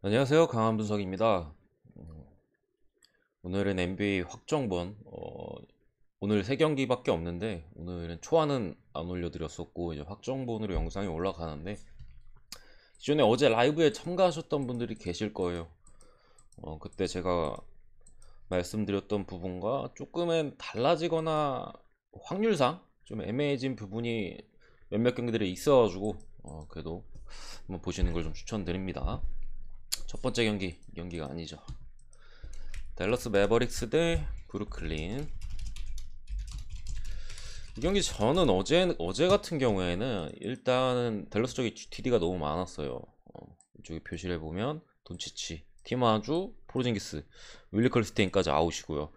안녕하세요. 강한 분석입니다. 오늘은 NBA 확정본, 오늘 3경기밖에 없는데, 오늘은 초안은 안 올려드렸었고, 이제 확정본으로 영상이 올라가는데, 기존에 어제 라이브에 참가하셨던 분들이 계실 거예요. 그때 제가 말씀드렸던 부분과 조금은 달라지거나 확률상 좀 애매해진 부분이 몇몇 경기들이 있어가지고, 그래도 한번 보시는 걸 좀 추천드립니다. 첫 번째 경기, 이 경기가 아니죠. 댈러스 매버릭스 대 브루클린. 이 경기 저는 어제 같은 경우에는 일단은 댈러스 쪽에 GTD가 너무 많았어요. 이쪽에 표시를 해보면 돈치치, 티마주, 포르징기스, 윌리 컬스테인까지 아웃이고요.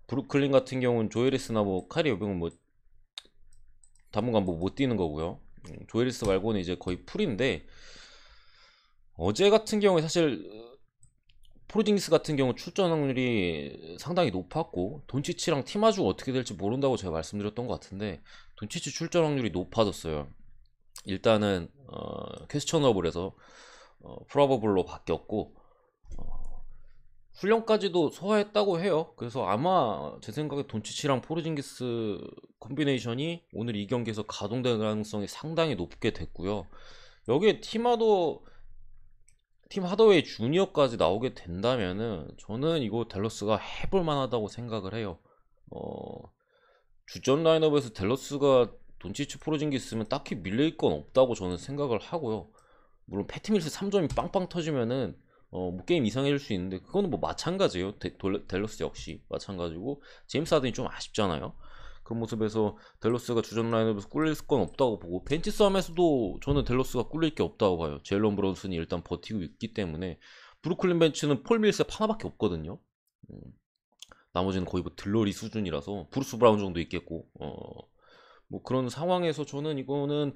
브루클린 같은 경우는 조에리스나 뭐 카리 오병은 뭐 당분간 뭐 못 뛰는 거고요. 조에리스 말고는 이제 거의 풀인데, 어제 같은 경우에 사실 포르징기스 같은 경우 출전 확률이 상당히 높았고, 돈치치랑 팀아주가 어떻게 될지 모른다고 제가 말씀드렸던 것 같은데, 돈치치 출전 확률이 높아졌어요. 일단은 퀘스천업을 해서 프로버블로 바뀌었고, 훈련까지도 소화했다고 해요. 그래서 아마 제 생각에 돈치치랑 포르징기스 콤비네이션이 오늘 이 경기에서 가동될 가능성이 상당히 높게 됐고요. 여기에 팀 하더웨이 주니어까지 나오게 된다면은 저는 이거 댈러스가 해볼 만하다고 생각을 해요. 어, 주전 라인업에서 댈러스가 돈치치 포르징기 있으면 딱히 밀릴 건 없다고 저는 생각을 하고요. 물론 패티밀스 3점이 빵빵 터지면은 뭐 게임 이상해질 수 있는데, 그거는 뭐 마찬가지예요. 댈러스 역시 마찬가지고, 제임스 하든이 좀 아쉽잖아요. 그런 모습에서 댈러스가 주전 라인업에서 꿀릴 건 없다고 보고, 벤치 싸움에서도 저는 댈러스가 꿀릴 게 없다고 봐요. 제일런 브론슨이 일단 버티고 있기 때문에. 브루클린 벤치는 폴 밀스 하나밖에 없거든요. 음, 나머지는 거의 뭐 들러리 수준이라서 브루스 브라운 정도 있겠고, 뭐 그런 상황에서 저는 이거는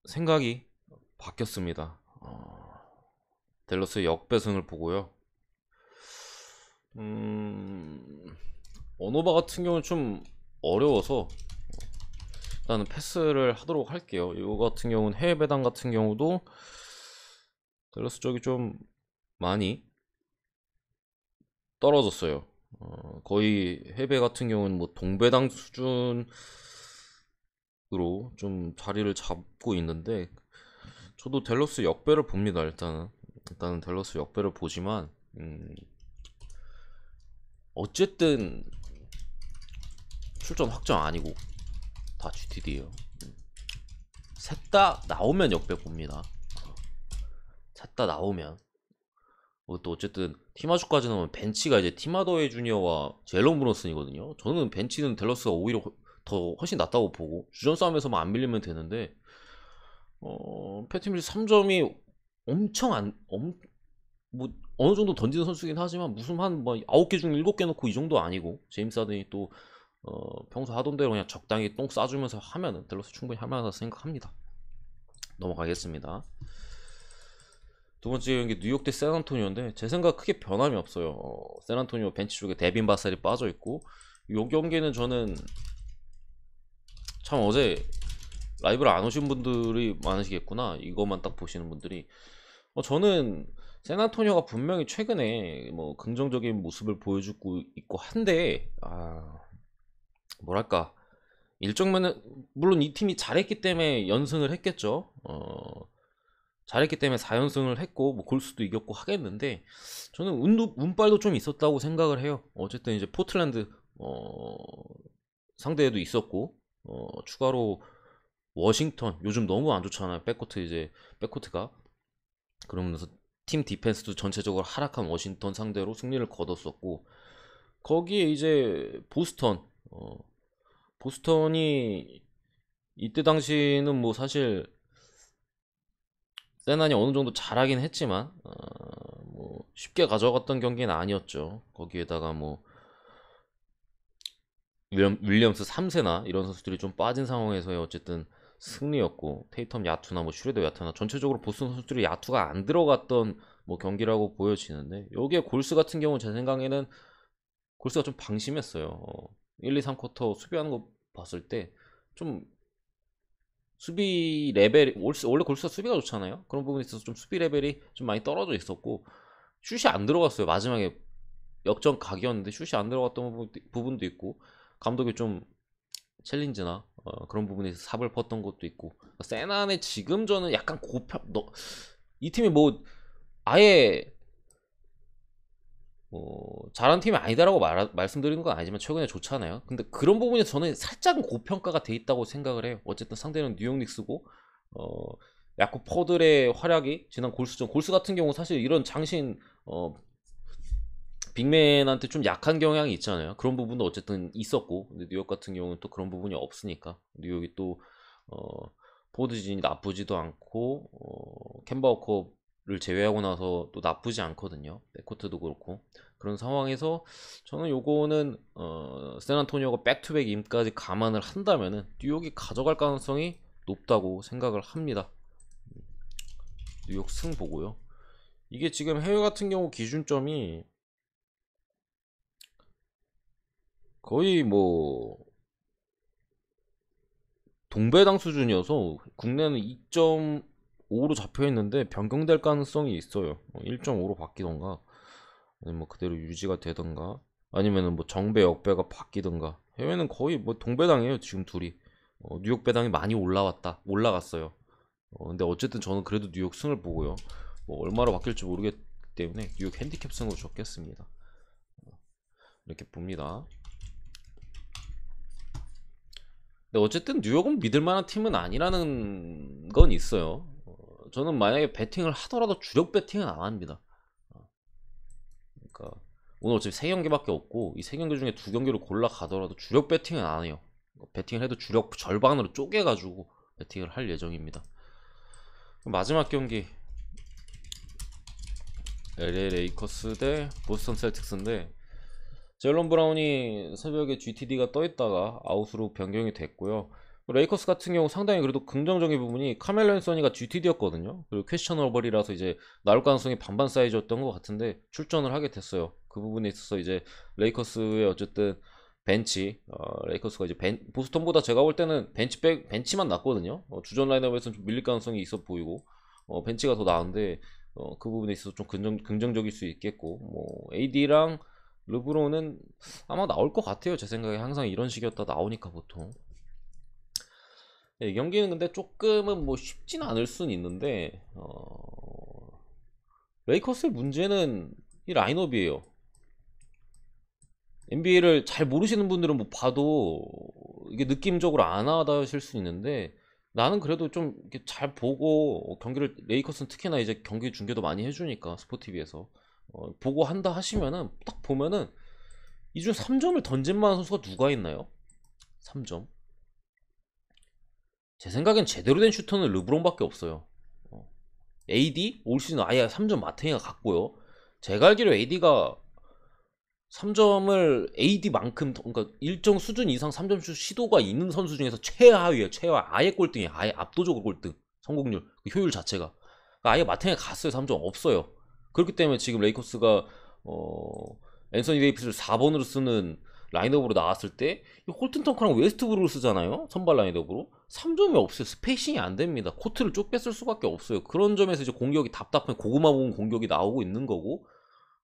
생각이 바뀌었습니다. 댈러스의 역배승을 보고요. 음, 언어바 같은 경우는 좀 어려워서 일단은 패스를 하도록 할게요. 이거 같은 경우는 해외 배당 같은 경우도 댈러스 쪽이 좀 많이 떨어졌어요. 거의 해외 같은 경우는 뭐 동배당 수준으로 좀 자리를 잡고 있는데, 저도 댈러스 역배를 봅니다. 일단은 댈러스 역배를 보지만, 어쨌든 출전 확정 아니고 다 GTD예요. 셋 다 나오면 역배 봅니다. 셋 다 나오면. 또 어쨌든 팀아주까지 나오면 벤치가 이제 팀하더웨이 주니어와 제일런 브론슨이거든요. 저는 벤치는 댈러스가 오히려 더 훨씬 낫다고 보고, 주전 싸움에서만 안 밀리면 되는데, 패티밀스 3점이 엄청 뭐 어느 정도 던지는 선수긴 하지만, 무슨 한 뭐 9개 중 7개 넣고 이 정도 아니고, 제임스 하든이 또 평소 하던 대로 그냥 적당히 똥 싸주면서 하면은 댈러스 충분히 할 만하다 생각합니다. 넘어가겠습니다. 두 번째 경기 뉴욕 대 샌안토니오인데, 제 생각 크게 변함이 없어요. 샌안토니오 벤치 쪽에 데빈 바셀이 빠져 있고, 이 경기는 저는 참 어제 라이브를 안 오신 분들이 많으시겠구나, 이것만 딱 보시는 분들이. 저는 샌안토니오가 분명히 최근에 뭐 긍정적인 모습을 보여주고 있고 한데, 뭐랄까, 일정 면은 물론 이 팀이 잘했기 때문에 연승을 했겠죠. 잘했기 때문에 4연승을 했고, 뭐 골수도 이겼고 하겠는데, 저는 운빨도 좀 있었다고 생각을 해요. 어쨌든 이제 포틀랜드 상대에도 있었고, 추가로 워싱턴 요즘 너무 안 좋잖아요. 백코트가. 그러면서 팀 디펜스도 전체적으로 하락한 워싱턴 상대로 승리를 거뒀었고, 거기에 이제 보스턴이 이때 당시는 뭐 사실 세난이 어느 정도 잘하긴 했지만, 뭐 쉽게 가져갔던 경기는 아니었죠. 거기에다가 뭐 윌리엄스 3세나 이런 선수들이 좀 빠진 상황에서의 어쨌든 승리였고, 테이텀 야투나 뭐 슈레더 야투나 전체적으로 보스턴 선수들이 야투가 안 들어갔던 뭐 경기라고 보여지는데, 여기에 골스 같은 경우 제 생각에는 골스가 좀 방심했어요. 1, 2, 3쿼터 수비하는 거 봤을 때 좀 수비 레벨이 원래 골스가 수비가 좋잖아요. 그런 부분에 있어서 좀 수비 레벨이 좀 많이 떨어져 있었고 슛이 안 들어갔어요. 마지막에 역전 각이었는데 슛이 안 들어갔던 부분도 있고 감독이 좀 챌린지나 그런 부분에서 삽을 펐던 것도 있고 세난의 지금 저는 약간 이 팀이 뭐 아예 잘한 팀이 아니다라고 말씀드리는 건 아니지만 최근에 좋잖아요. 근데 그런 부분에서 저는 살짝은 고평가가 돼 있다고 생각을 해요. 어쨌든 상대는 뉴욕 닉스고 야쿠 퍼들의 활약이 지난 골스 같은 경우 사실 이런 장신 빅맨한테 좀 약한 경향이 있잖아요. 그런 부분도 어쨌든 있었고 근데 뉴욕 같은 경우는 또 그런 부분이 없으니까 뉴욕이 또 포드진이 나쁘지도 않고 캔바 워커를 제외하고 나서 또 나쁘지 않거든요. 백코트도 그렇고 그런 상황에서 저는 요거는 샌안토니오가 백투백 임까지 감안을 한다면은 뉴욕이 가져갈 가능성이 높다고 생각을 합니다. 뉴욕 승 보고요. 이게 지금 해외 같은 경우 기준점이 거의 뭐 동배당 수준이어서 국내는 2.5로 잡혀 있는데 변경될 가능성이 있어요. 1.5로 바뀌던가 아니면 뭐 그대로 유지가 되던가 아니면은 뭐 정배 역배가 바뀌던가 해외는 거의 뭐 동배당이에요. 지금 둘이 뉴욕 배당이 많이 올라갔어요. 근데 어쨌든 저는 그래도 뉴욕 승을 보고요. 뭐 얼마로 바뀔지 모르겠기 때문에 뉴욕 핸디캡 승으로 적겠습니다. 이렇게 봅니다. 근데 어쨌든 뉴욕은 믿을 만한 팀은 아니라는 건 있어요. 저는 만약에 배팅을 하더라도 주력 배팅은 안 합니다. 그러니까 오늘 어차피 3경기밖에 없고 이 3경기 중에 2경기를 골라 가더라도 주력 배팅은 안 해요. 배팅을 해도 주력 절반으로 쪼개가지고 배팅을 할 예정입니다. 마지막 경기 LA 레이커스 대 보스턴 셀틱스인데 제일런 브라운이 새벽에 GTD가 떠있다가 아웃으로 변경이 됐고요. 레이커스 같은 경우 상당히 그래도 긍정적인 부분이 카멜로 앤서니가 GTD였거든요. 그리고 퀘스천어벌이라서 이제 나올 가능성이 반반 사이즈였던 것 같은데 출전을 하게 됐어요. 그 부분에 있어서 이제 레이커스의 어쨌든 벤치, 레이커스가 이제 보스턴보다 제가 볼 때는 벤치만 낫거든요. 주전 라인업에서는 좀 밀릴 가능성이 있어 보이고 벤치가 더 나은데 그 부분에 있어서 좀 긍정적일 수 있겠고 뭐 AD랑 르브론은 아마 나올 것 같아요. 제 생각에 항상 이런 식이었다 나오니까 보통. 이 경기는 근데 조금은 뭐 쉽진 않을 수는 있는데 레이커스의 문제는 이 라인업이에요. NBA를 잘 모르시는 분들은 뭐 봐도 이게 느낌적으로 안 와닿으실 수 있는데 나는 그래도 좀 이렇게 잘 보고 경기를 레이커스는 특히나 이제 경기 중계도 많이 해주니까 스포티비에서 보고 한다 하시면은 딱 보면은 이 중 3점을 던질 만한 선수가 누가 있나요? 3점. 제 생각엔 제대로 된 슈터는 르브론밖에 없어요. AD 올 시즌 아예 3점 마탱이가 갔고요. 제가 알기로 AD가 3점을 AD만큼 그러니까 일정 수준 이상 3점 슛 시도가 있는 선수 중에서 최하위예요. 최하. 아예 꼴등이에요. 아예 압도적으로 꼴등. 성공률, 그 효율 자체가. 그러니까 아예 마탱이가 갔어요. 3점 없어요. 그렇기 때문에 지금 레이커스가 앤서니 데이비스를 4번으로 쓰는 라인업으로 나왔을 때 홀튼 턴크랑 웨스트브룩을 쓰잖아요. 선발 라인업으로 3점이 없어요. 스페이싱이 안 됩니다. 코트를 좁게 쓸 수밖에 없어요. 그런 점에서 이제 공격이 답답한 고구마 부분 공격이 나오고 있는 거고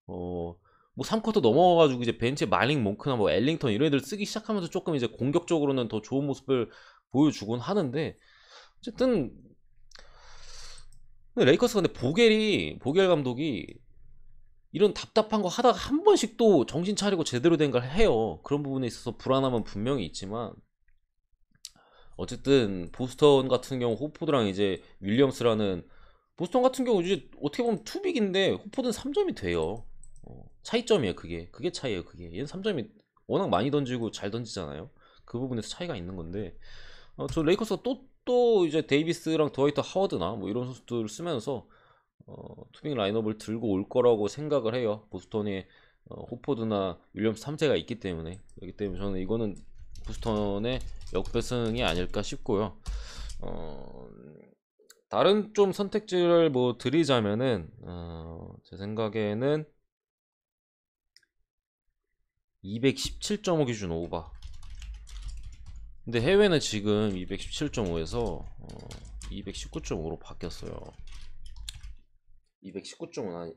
뭐 3쿼터 넘어가가지고 이제 벤치에 말링 몽크나 뭐 엘링턴 이런 애들 쓰기 시작하면서 조금 이제 공격적으로는 더 좋은 모습을 보여주곤 하는데 어쨌든 레이커스 근데 보겔 감독이 이런 답답한 거 하다가 한 번씩 또 정신 차리고 제대로 된 걸 해요. 그런 부분에 있어서 불안함은 분명히 있지만 어쨌든 보스턴 같은 경우 호포드랑 이제 윌리엄스라는 보스턴 같은 경우 이제 어떻게 보면 투빅인데 호포드는 3점이 돼요. 차이점이에요. 그게 차이예요. 그게 얘는 3점이 워낙 많이 던지고 잘 던지잖아요. 그 부분에서 차이가 있는 건데 저 레이커스가 또 이제 데이비스랑 드와이트 하워드나 뭐 이런 선수들을 쓰면서 투빅 라인업을 들고 올 거라고 생각을 해요. 보스턴에 호포드나 윌리엄스 3세가 있기 때문에 그렇기 때문에 저는 이거는 보스턴의 역배승이 아닐까 싶고요. 다른 좀 선택지를 뭐 드리자면은 제 생각에는 217.5 기준 오바 근데 해외는 지금 217.5에서 219.5로 바뀌었어요. 219.5나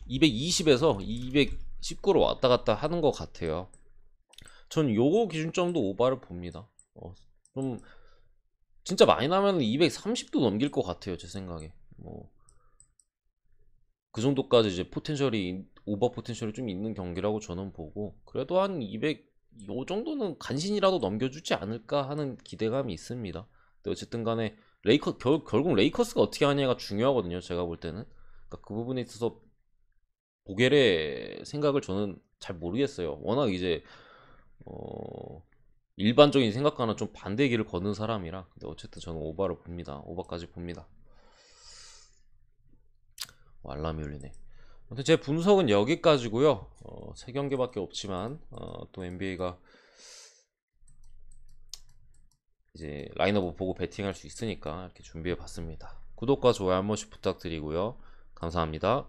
220에서 219로 왔다 갔다 하는 것 같아요. 전 요거 기준점도 오바를 봅니다. 좀 진짜 많이 나면 230도 넘길 것 같아요, 제 생각에. 뭐 그 정도까지 이제 포텐셜이 오버 포텐셜이 좀 있는 경기라고 저는 보고, 그래도 한 200, 요 정도는 간신히라도 넘겨주지 않을까 하는 기대감이 있습니다. 근데 어쨌든 간에 결국 레이커스가 어떻게 하냐가 중요하거든요, 제가 볼 때는. 그러니까 그 부분에 있어서 보겔의 생각을 저는 잘 모르겠어요. 워낙 이제 어, 일반적인 생각과는 좀 반대 길을 걷는 사람이라. 근데 어쨌든 저는 오바를 봅니다. 오바까지 봅니다. 알람이 울리네. 아무튼 제 분석은 여기까지고요. 3경기밖에 없지만 또 NBA가 이제 라인업 보고 베팅할 수 있으니까 이렇게 준비해 봤습니다. 구독과 좋아요 한 번씩 부탁드리고요. 감사합니다.